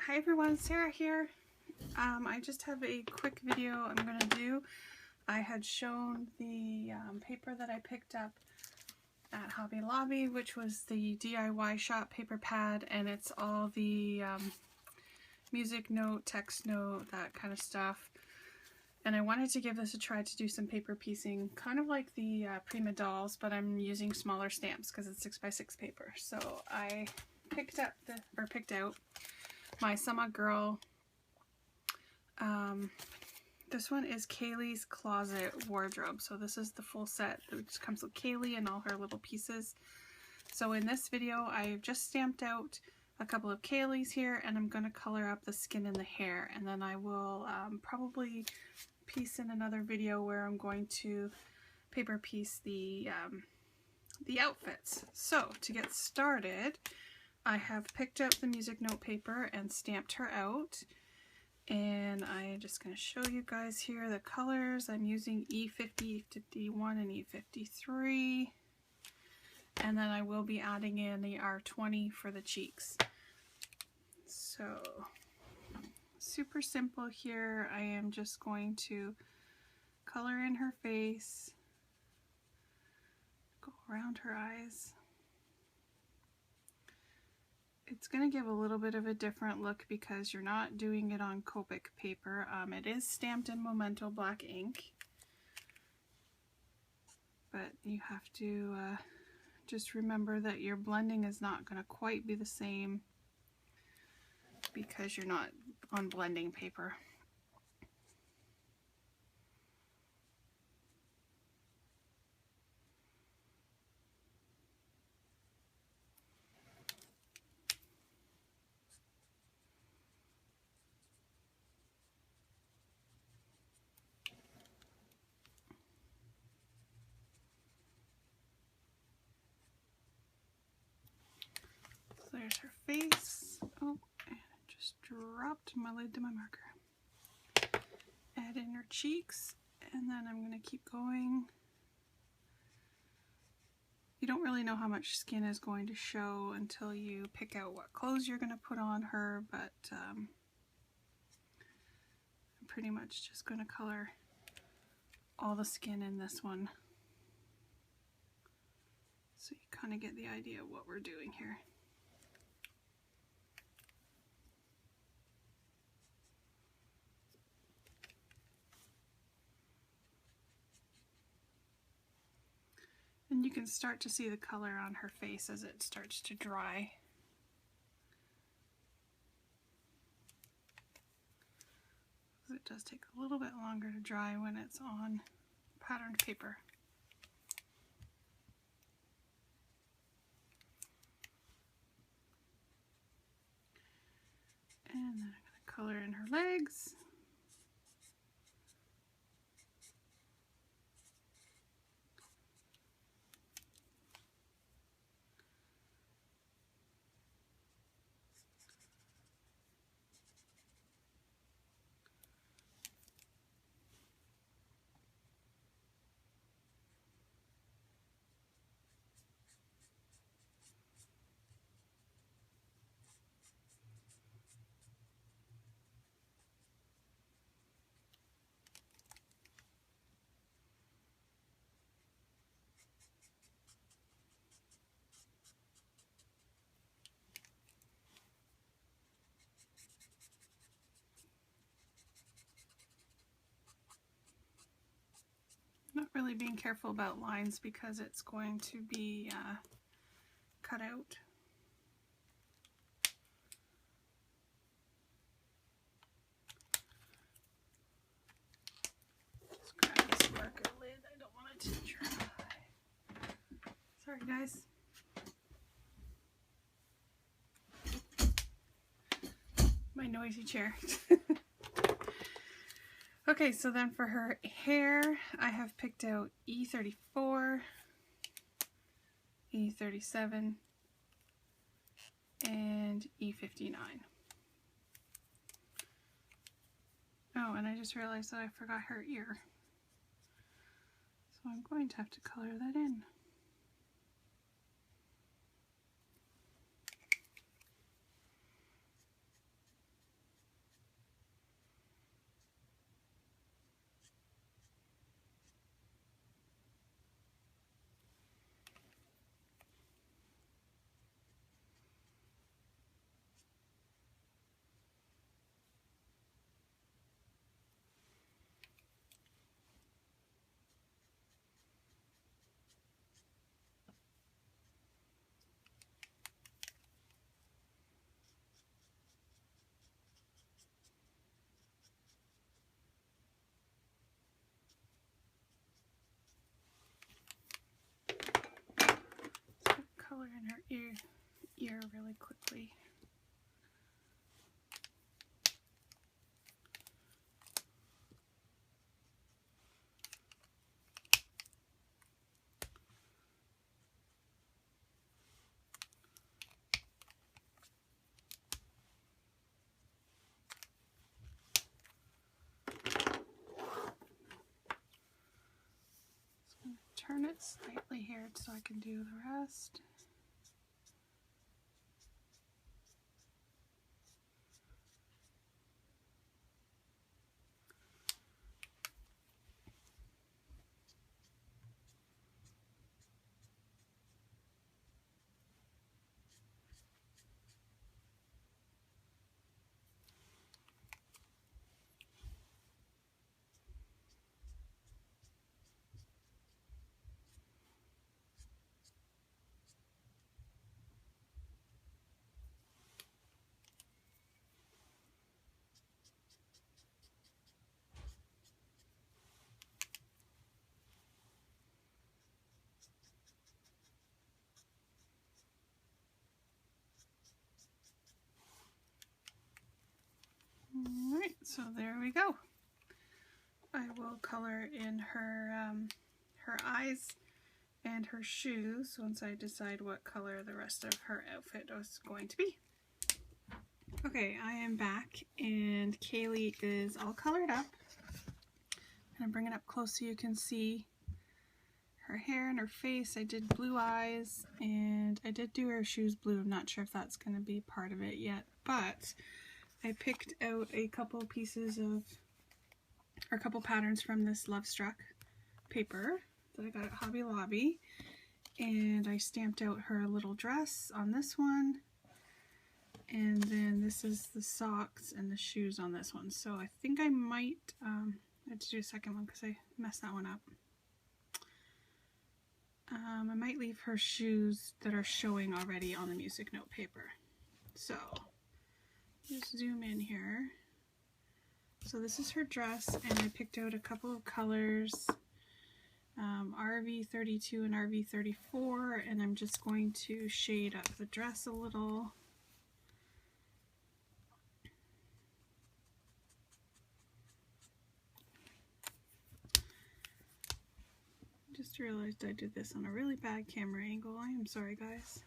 Hi everyone, Sarah here. I just have a quick video I'm going to do. I had shown the paper that I picked up at Hobby Lobby, which was the DIY shop paper pad, and it's all the music note, text note, that kind of stuff. And I wanted to give this a try to do some paper piecing, kind of like the Prima dolls, but I'm using smaller stamps because it's 6x6 paper. So I picked out my Summer Girl. This one is Kaylee's Closet Wardrobe. So this is the full set, which comes with Kaylee and all her little pieces. So in this video, I've just stamped out a couple of Kaylee's here, and I'm going to color up the skin and the hair. And then I will probably piece in another video where I'm going to paper piece the outfits. So to get started, I have picked up the music note paper and stamped her out. And I'm just going to show you guys here the colors. I'm using E50, E51, and E53. And then I will be adding in the R20 for the cheeks. So, super simple here. I am just going to color in her face, go around her eyes. It's going to give a little bit of a different look because you're not doing it on Copic paper. It is stamped in Memento black ink, but you have to just remember that your blending is not going to quite be the same because you're not on blending paper. There's her face. Oh, and I just dropped my lid to my marker. Add in her cheeks, and then I'm going to keep going. You don't really know how much skin is going to show until you pick out what clothes you're going to put on her, but I'm pretty much just going to color all the skin in this one, so you kind of get the idea of what we're doing here. And you can start to see the color on her face as it starts to dry. It does take a little bit longer to dry when it's on patterned paper. And then I'm going to color in her legs. Not really being careful about lines because it's going to be cut out. Just grab this marker lid. I don't want it to dry. Sorry guys. My noisy chair. Okay, so then for her hair, I have picked out E34, E37, and E59. Oh, and I just realized that I forgot her ear. So I'm going to have to color that in. color in her ear really quickly. Turn it slightly here so I can do the rest. Alright, so there we go. I will color in her her eyes and her shoes once I decide what color the rest of her outfit is going to be. Okay, I am back and Kaylee is all colored up. I'm going to bring it up close so you can see her hair and her face. I did blue eyes and I did do her shoes blue. I'm not sure if that's going to be part of it yet, but I picked out a couple pieces of, or a couple patterns from this Love Struck paper that I got at Hobby Lobby, and I stamped out her little dress on this one, and then this is the socks and the shoes on this one. So I think I might I have to do a second one because I messed that one up. I might leave her shoes that are showing already on the music note paper. So just zoom in here. So this is her dress, and I picked out a couple of colors, RV32 and RV34, and I'm just going to shade up the dress a little. Just realized I did this on a really bad camera angle. I am sorry, guys.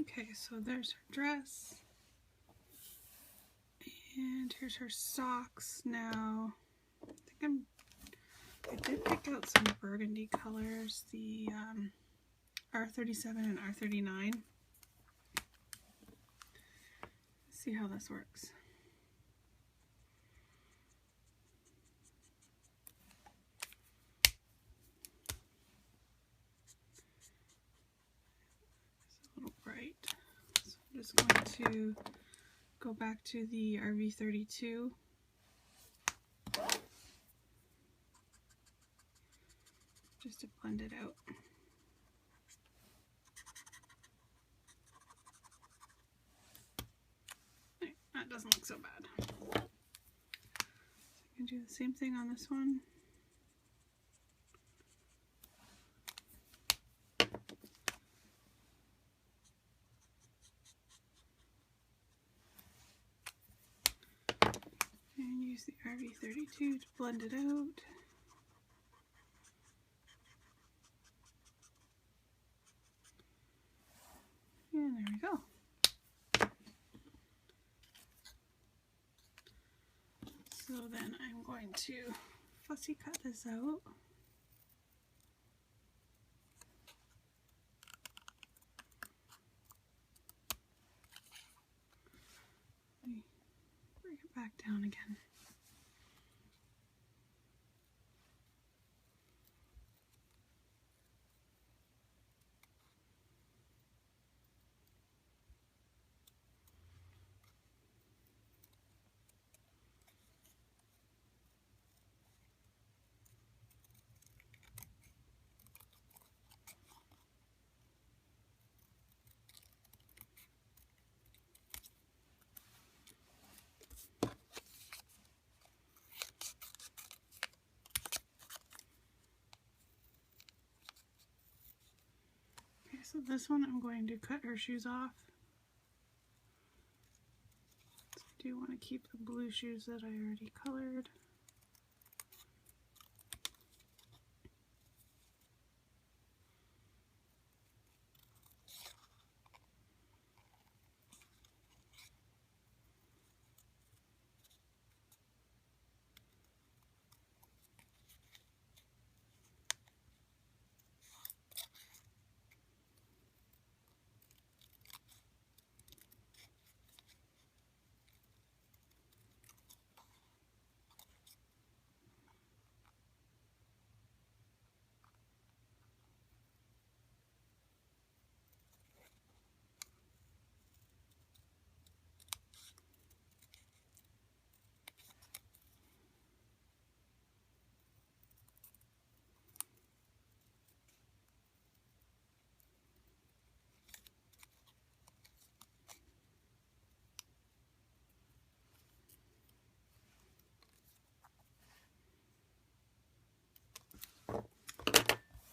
Okay, so there's her dress, and here's her socks. Now, I did pick out some burgundy colors, the R37 and R39. Let's see how this works. I'm just going to go back to the RV32. Just to blend it out. Right, that doesn't look so bad. So I can do the same thing on this one. And use the RV32 to blend it out. And there we go. So then I'm going to fussy cut this out. Bring it back down again. So this one I'm going to cut her shoes off. So I do want to keep the blue shoes that I already colored.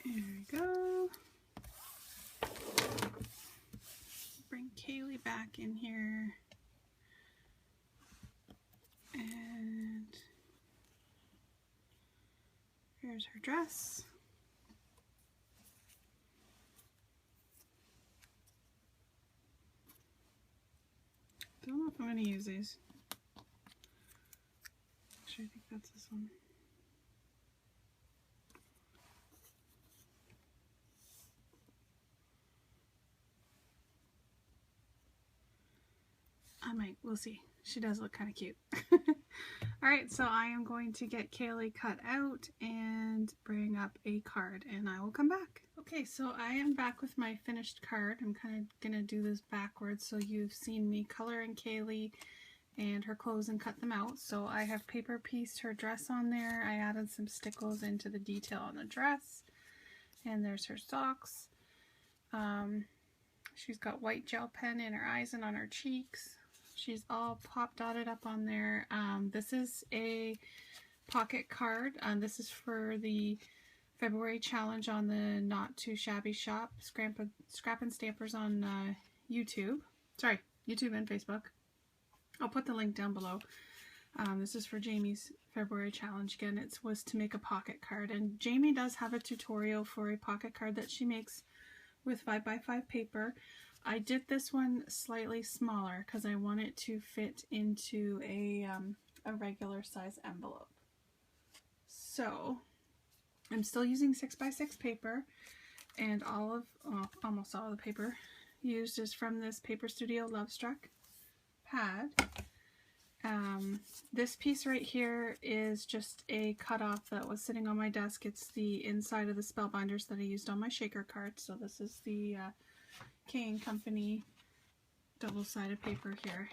There we go. Bring Kaylee back in here. And here's her dress. Don't know if I'm going to use these. Actually, I think that's this one. I might, we'll see. She does look kind of cute. Alright, so I am going to get Kaylee cut out and bring up a card, and I will come back. Okay, so I am back with my finished card. I'm kind of going to do this backwards, so you've seen me coloring Kaylee and her clothes and cut them out. So I have paper pieced her dress on there. I added some stickles into the detail on the dress, and there's her socks. She's got white gel pen in her eyes and on her cheeks. She's all pop dotted up on there. This is a pocket card. This is for the February challenge on the Not Too Shabby Shop, Scrap and Stampers on YouTube. Sorry, YouTube and Facebook. I'll put the link down below. This is for Jamie's February challenge. Again, it was to make a pocket card. And Jamie does have a tutorial for a pocket card that she makes with 5x5 paper. I did this one slightly smaller because I want it to fit into a regular size envelope. So I'm still using 6x6 paper, and almost all of the paper used is from this Paper Studio Love Struck pad. This piece right here is just a cutoff that was sitting on my desk. It's the inside of the spellbinders that I used on my shaker card. So this is the K & Company double-sided paper here.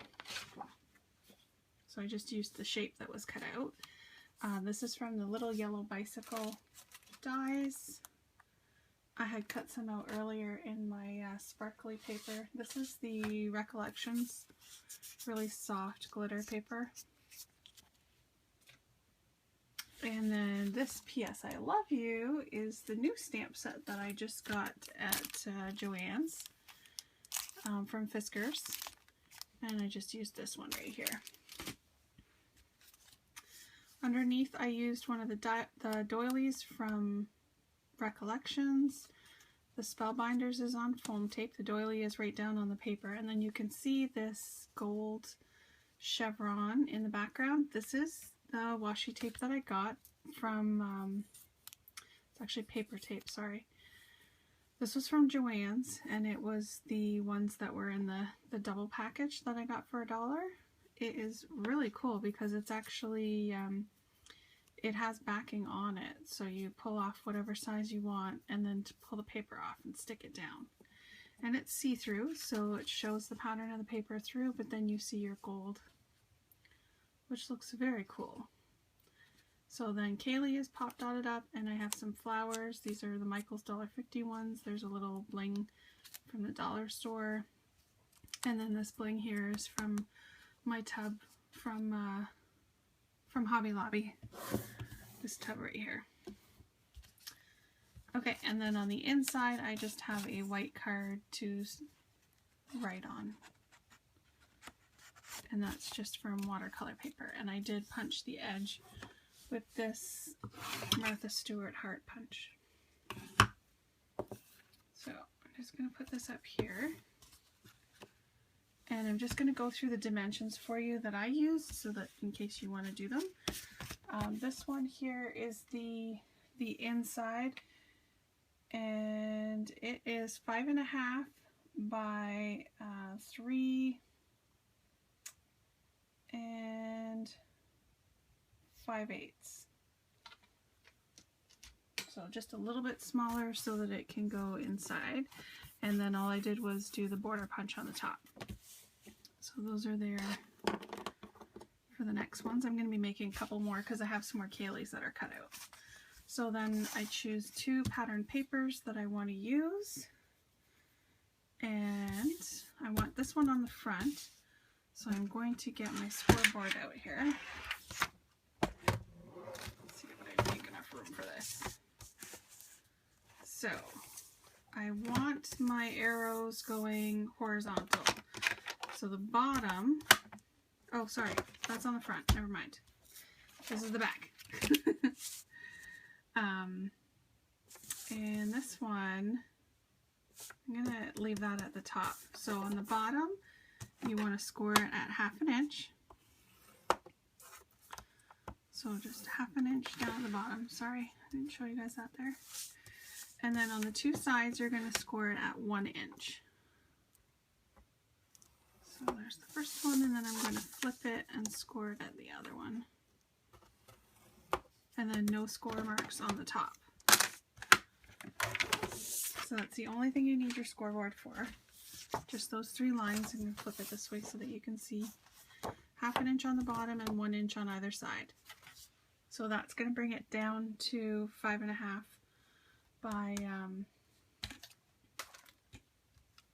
So I just used the shape that was cut out. This is from the Little Yellow Bicycle dies. I had cut some out earlier in my sparkly paper. This is the Recollections really soft glitter paper. And then this P.S. I Love You is the new stamp set that I just got at Joann's from Fiskars. And I just used this one right here. Underneath I used one of the doilies from Recollections. The Spellbinders is on foam tape. The doily is right down on the paper. And then you can see this gold chevron in the background. This is the washi tape that I got from, it's actually paper tape, sorry. This was from Joann's, and it was the ones that were in the double package that I got for $1. It is really cool because it's actually, it has backing on it, so you pull off whatever size you want and then to pull the paper off and stick it down. And it's see-through, so it shows the pattern of the paper through, but then you see your gold, which looks very cool. So then Kaylee is pop dotted up, and I have some flowers. These are the Michael's $1.50 ones. There's a little bling from the dollar store. And then this bling here is from my tub from Hobby Lobby. This tub right here. Okay, and then on the inside, I just have a white card to write on. And that's just from watercolor paper. And I did punch the edge with this Martha Stewart heart punch. So I'm just going to put this up here. And I'm just going to go through the dimensions for you that I use so that in case you want to do them. This one here is the inside, and it is 5.5 by 3 5/8. So just a little bit smaller so that it can go inside. And then all I did was do the border punch on the top. So those are there for the next ones. I'm going to be making a couple more because I have some more Kayleys that are cut out. So then I choose 2 pattern papers that I want to use. And I want this one on the front. So I'm going to get my scoreboard out here. Let's see if I make enough room for this. So I want my arrows going horizontal. So the bottom, oh sorry, that's on the front, never mind. This is the back. And this one, I'm gonna leave that at the top. So on the bottom, you want to score it at 1/2 inch. So just 1/2 inch down at the bottom. Sorry, I didn't show you guys that there. And then on the 2 sides, you're going to score it at 1 inch. So there's the first one, and then I'm going to flip it and score it at the other one. And then no score marks on the top. So that's the only thing you need your scoreboard for. Just those 3 lines, and flip it this way so that you can see 1/2 inch on the bottom and 1 inch on either side. So that's going to bring it down to 5.5 by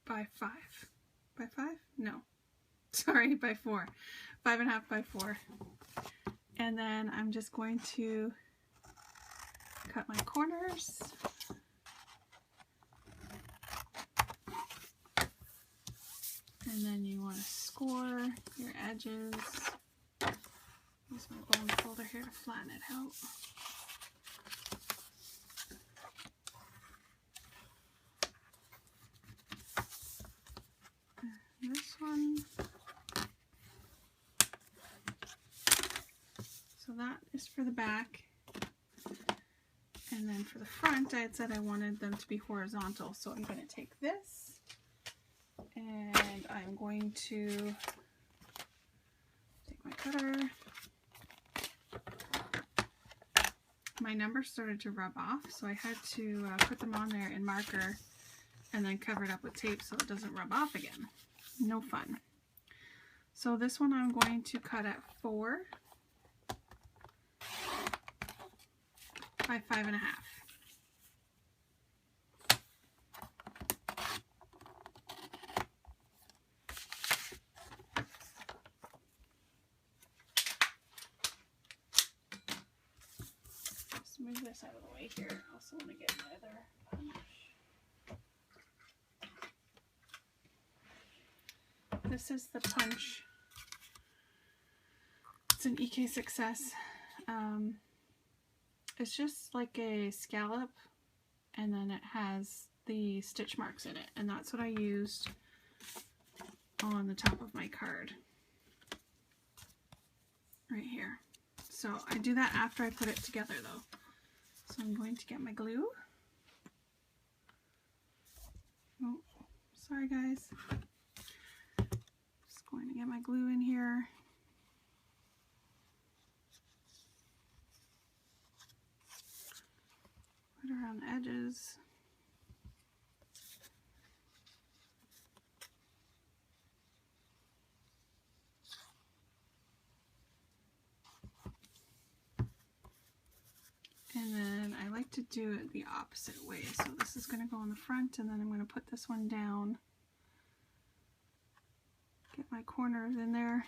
5. By 5? No. Sorry, by 4. 5.5 by 4. And then I'm just going to cut my corners. And then you want to score your edges. Use my bone folder here to flatten it out. And this one. So that is for the back. And then for the front, I had said I wanted them to be horizontal. So I'm going to take this. And I'm going to take my cutter. My numbers started to rub off, so I had to put them on there in marker and then cover it up with tape so it doesn't rub off again. No fun. So this one I'm going to cut at 4 by 5.5. Move this out of the way here. I also want to get my other punch. This is the punch. It's an EK Success. It's just like a scallop, and then it has the stitch marks in it, and that's what I used on the top of my card. Right here. So I do that after I put it together though. So I'm going to get my glue. Oh, sorry guys. Just going to get my glue in here. Put it around the edges. And then I like to do it the opposite way. So this is going to go on the front, and then I'm going to put this one down. Get my corners in there.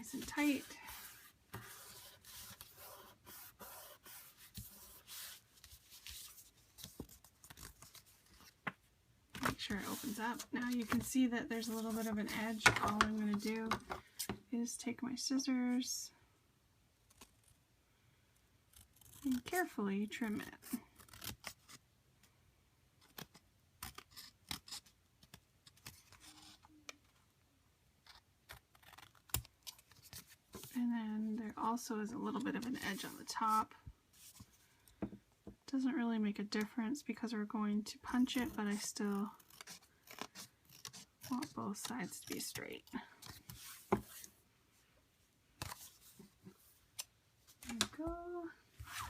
nice and tight. Make sure it opens up. Now you can see that there's a little bit of an edge. All I'm going to do is take my scissors and carefully trim it. And then there also is a little bit of an edge on the top. Doesn't really make a difference because we're going to punch it, but I still want both sides to be straight. There we go.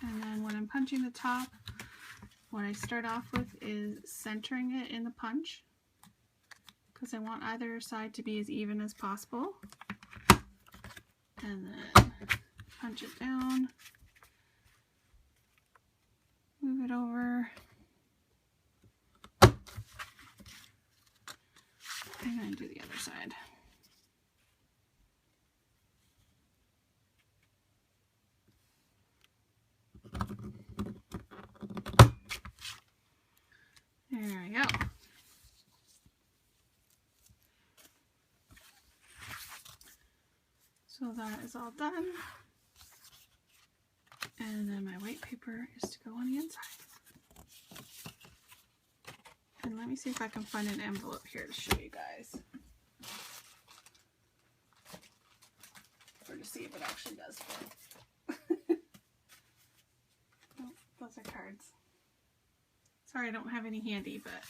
And then when I'm punching the top, what I start off with is centering it in the punch because I want either side to be as even as possible. And then punch it down, move it over, and then do the other side. There we go. So that is all done. And then my white paper is to go on the inside. And let me see if I can find an envelope here to show you guys. Or to see if it actually does fit. Oh, those are cards. Sorry I don't have any handy, but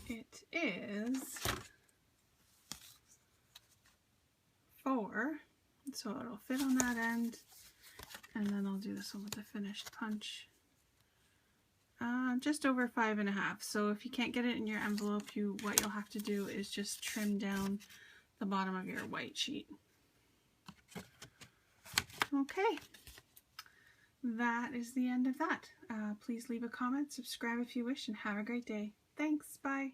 it is 4, so it'll fit on that end, and then I'll do this one with the finished punch. Just over 5.5. So if you can't get it in your envelope, what you'll have to do is just trim down the bottom of your white sheet. Okay, that is the end of that. Please leave a comment, subscribe if you wish, and have a great day. Thanks, bye.